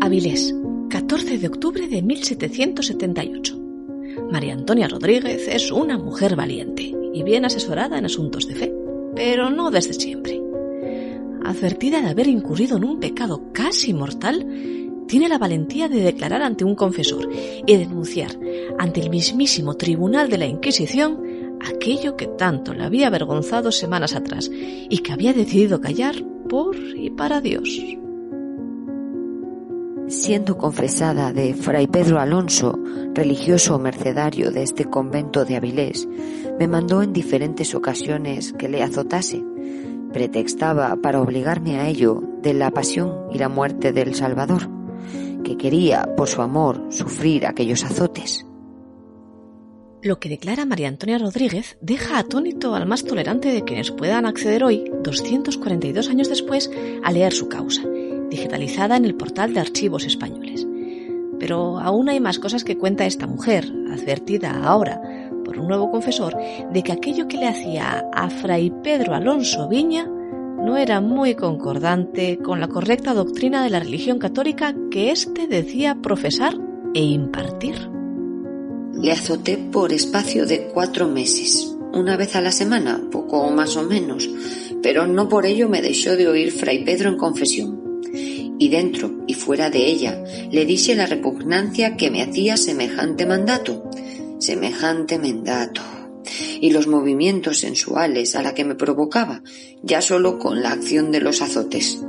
Avilés, 14 de octubre de 1778. María Antonia Rodríguez es una mujer valiente y bien asesorada en asuntos de fe, pero no desde siempre. Advertida de haber incurrido en un pecado casi mortal, tiene la valentía de declarar ante un confesor y denunciar ante el mismísimo tribunal de la Inquisición aquello que tanto le había avergonzado semanas atrás y que había decidido callar por y para Dios. Siendo confesada de Fray Pedro Alonso, religioso mercedario de este convento de Avilés, me mandó en diferentes ocasiones que le azotase. Pretextaba para obligarme a ello de la pasión y la muerte del Salvador, que quería, por su amor, sufrir aquellos azotes. Lo que declara María Antonia Rodríguez deja atónito al más tolerante de quienes puedan acceder hoy, 242 años después, a leer su causa, digitalizada en el portal de Archivos Españoles. Pero aún hay más cosas que cuenta esta mujer, advertida ahora por un nuevo confesor de que aquello que le hacía a Fray Pedro Alonso Viña no era muy concordante con la correcta doctrina de la religión católica que éste decía profesar e impartir. Le azoté por espacio de 4 meses, una vez a la semana, poco más o menos, pero no por ello me dejó de oír Fray Pedro en confesión. Y dentro y fuera de ella le dije la repugnancia que me hacía semejante mandato, y los movimientos sensuales a la que me provocaba, ya solo con la acción de los azotes,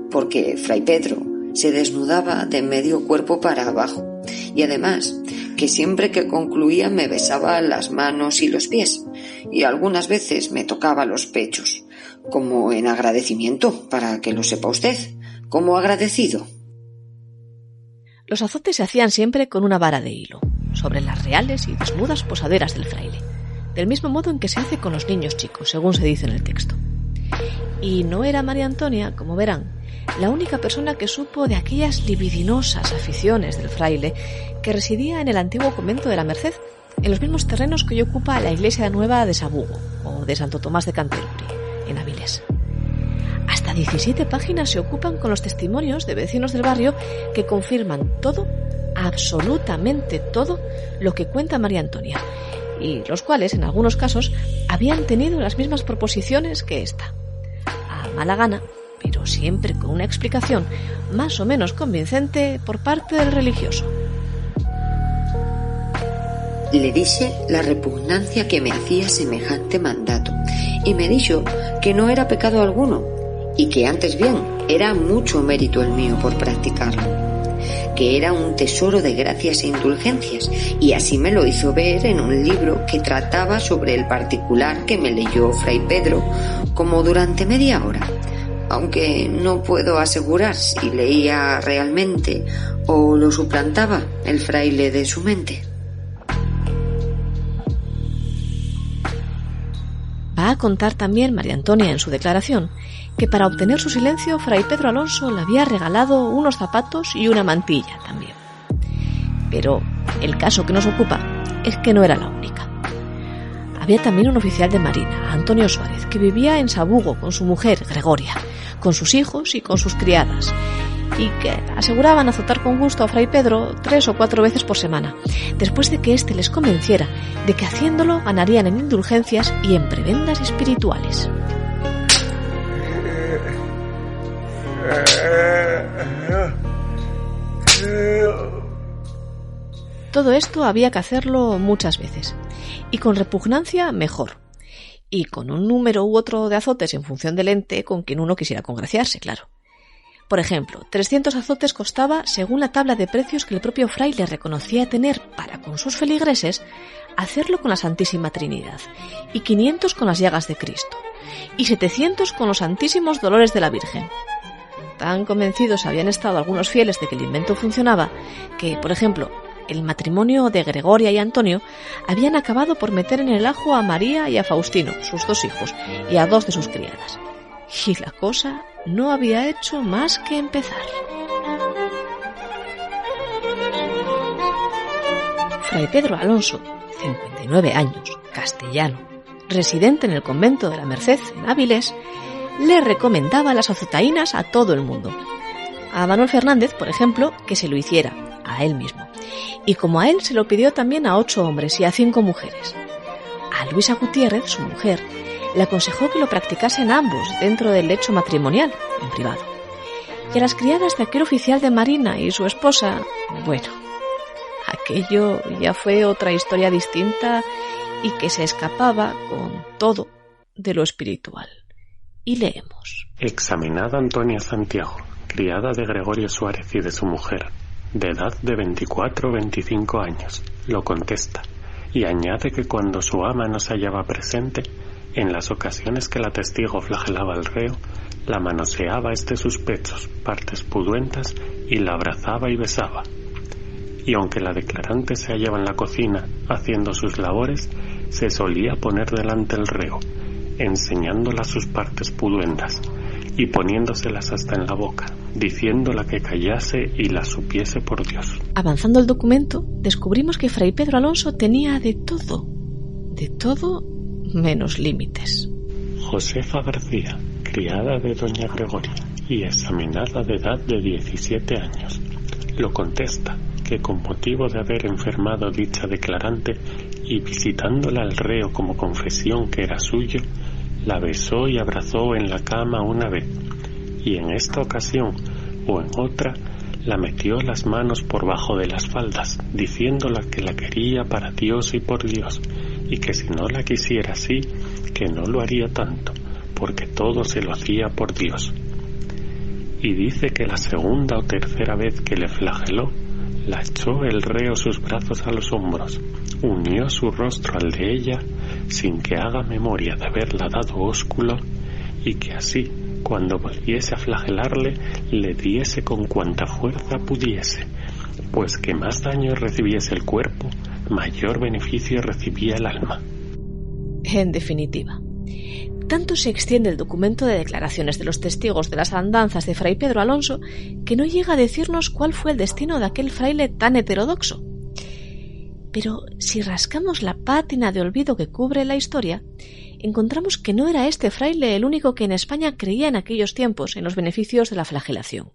porque Fray Pedro se desnudaba de medio cuerpo para abajo, y además que siempre que concluía me besaba las manos y los pies, y algunas veces me tocaba los pechos, como en agradecimiento, para que lo sepa usted, como agradecido. Los azotes se hacían siempre con una vara de hilo, sobre las reales y desnudas posaderas del fraile, del mismo modo en que se hace con los niños chicos, según se dice en el texto. Y no era María Antonia, como verán, la única persona que supo de aquellas libidinosas aficiones del fraile que residía en el antiguo convento de la Merced, en los mismos terrenos que hoy ocupa la iglesia nueva de Sabugo, o de Santo Tomás de Canterbury, en Avilés. Hasta 17 páginas se ocupan con los testimonios de vecinos del barrio que confirman todo, absolutamente todo, lo que cuenta María Antonia, y los cuales, en algunos casos, habían tenido las mismas proposiciones que esta. A mala gana, pero siempre con una explicación más o menos convincente por parte del religioso. Le dije la repugnancia que me hacía semejante mandato, y me dijo que no era pecado alguno, y que antes bien era mucho mérito el mío por practicarlo, que era un tesoro de gracias e indulgencias, y así me lo hizo ver en un libro que trataba sobre el particular que me leyó Fray Pedro como durante media hora, aunque no puedo asegurar si leía realmente o lo suplantaba el fraile de su mente. Va a contar también María Antonia en su declaración que para obtener su silencio Fray Pedro Alonso le había regalado unos zapatos y una mantilla también. Pero el caso que nos ocupa es que no era la única. Había también un oficial de marina, Antonio Suárez, que vivía en Sabugo con su mujer, Gregoria, con sus hijos y con sus criadas, y que aseguraban azotar con gusto a Fray Pedro 3 o 4 veces por semana, después de que éste les convenciera de que haciéndolo ganarían en indulgencias y en prebendas espirituales. Todo esto había que hacerlo muchas veces, y con repugnancia mejor, y con un número u otro de azotes en función del ente con quien uno quisiera congraciarse, claro. Por ejemplo, 300 azotes costaba, según la tabla de precios que el propio fraile reconocía tener para con sus feligreses, hacerlo con la Santísima Trinidad, y 500 con las llagas de Cristo, y 700 con los Santísimos Dolores de la Virgen. Tan convencidos habían estado algunos fieles de que el invento funcionaba, que, por ejemplo, el matrimonio de Gregoria y Antonio habían acabado por meter en el ajo a María y a Faustino, sus 2 hijos, y a 2 de sus criadas. Y la cosa no había hecho más que empezar. Fray Pedro Alonso, 59 años, castellano, residente en el convento de la Merced, en Avilés, le recomendaba las azotaínas a todo el mundo. A Manuel Fernández, por ejemplo, que se lo hiciera, a él mismo. Y como a él se lo pidió también a 8 hombres y a 5 mujeres. A Luisa Gutiérrez, su mujer, le aconsejó que lo practicasen ambos dentro del lecho matrimonial, en privado. Y a las criadas de aquel oficial de marina y su esposa, bueno, aquello ya fue otra historia distinta y que se escapaba con todo de lo espiritual. Y leemos. Examinada Antonia Santiago, criada de Gregorio Suárez y de su mujer, de edad de 24 o 25 años, lo contesta, y añade que cuando su ama no se hallaba presente, en las ocasiones que la testigo flagelaba al reo, la manoseaba sus pechos, partes puduentas, y la abrazaba y besaba. Y aunque la declarante se hallaba en la cocina haciendo sus labores, se solía poner delante el reo, enseñándola sus partes puduentas, y poniéndoselas hasta en la boca, diciéndola que callase y la supiese por Dios. Avanzando el documento, descubrimos que Fray Pedro Alonso tenía de todo menos límites. Josefa García, criada de doña Gregoria y examinada de edad de 17 años, lo contesta que con motivo de haber enfermado dicha declarante y visitándola al reo como confesión que era suyo, la besó y abrazó en la cama una vez, y en esta ocasión o en otra la metió las manos por bajo de las faldas, diciéndola que la quería para Dios y por Dios, y que si no la quisiera así, que no lo haría tanto, porque todo se lo hacía por Dios. Y dice que la segunda o tercera vez que le flageló, la echó el reo sus brazos a los hombros, unió su rostro al de ella, sin que haga memoria de haberla dado ósculo, y que así, cuando volviese a flagelarle, le diese con cuanta fuerza pudiese, pues que más daño recibiese el cuerpo, mayor beneficio recibía el alma. En definitiva, tanto se extiende el documento de declaraciones de los testigos de las andanzas de Fray Pedro Alonso que no llega a decirnos cuál fue el destino de aquel fraile tan heterodoxo. Pero si rascamos la pátina de olvido que cubre la historia, encontramos que no era este fraile el único que en España creía en aquellos tiempos en los beneficios de la flagelación.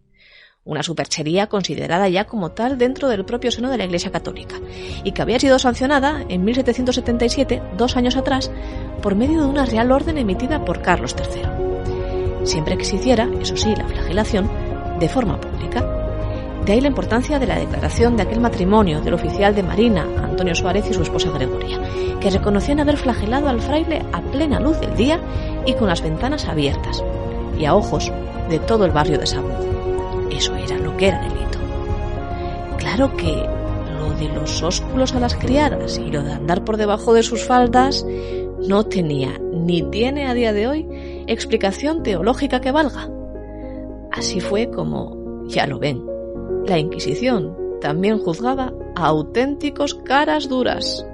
Una superchería considerada ya como tal dentro del propio seno de la Iglesia Católica, y que había sido sancionada en 1777, 2 años atrás, por medio de una real orden emitida por Carlos III. Siempre que se hiciera, eso sí, la flagelación, de forma pública. De ahí la importancia de la declaración de aquel matrimonio del oficial de marina, Antonio Suárez, y su esposa Gregoria, que reconocían haber flagelado al fraile a plena luz del día y con las ventanas abiertas, y a ojos de todo el barrio de Sagunto. Eso era lo que era delito. Claro que lo de los ósculos a las criadas y lo de andar por debajo de sus faldas no tenía, ni tiene a día de hoy, explicación teológica que valga. Así fue como, ya lo ven, la Inquisición también juzgaba a auténticos caras duras.